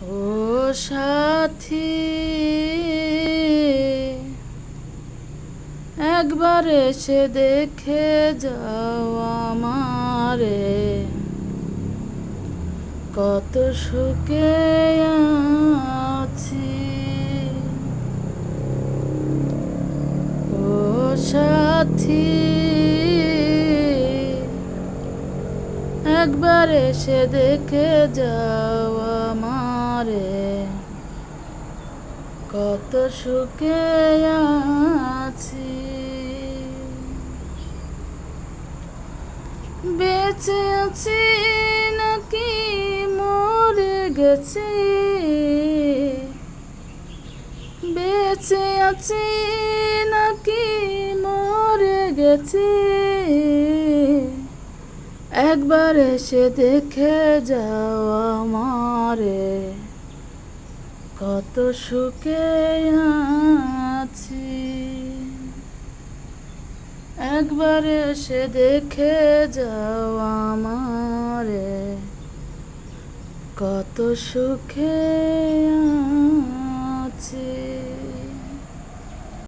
ও সাথী, একবার এসে দেখে যাও আমারে, কত সুখে আছি। ও সাথী, একবার এসে দেখে যাও আমারে, কত সুখে আছি। বেঁচে আছি নাকি মরে গেছি, বেঁচে আছি নাকি মরে গেছি, একবার এসে দেখে যাও আমারে, কত সুখে আছি। একবার এসে দেখে যাও আমারে, কত সুখে আছি।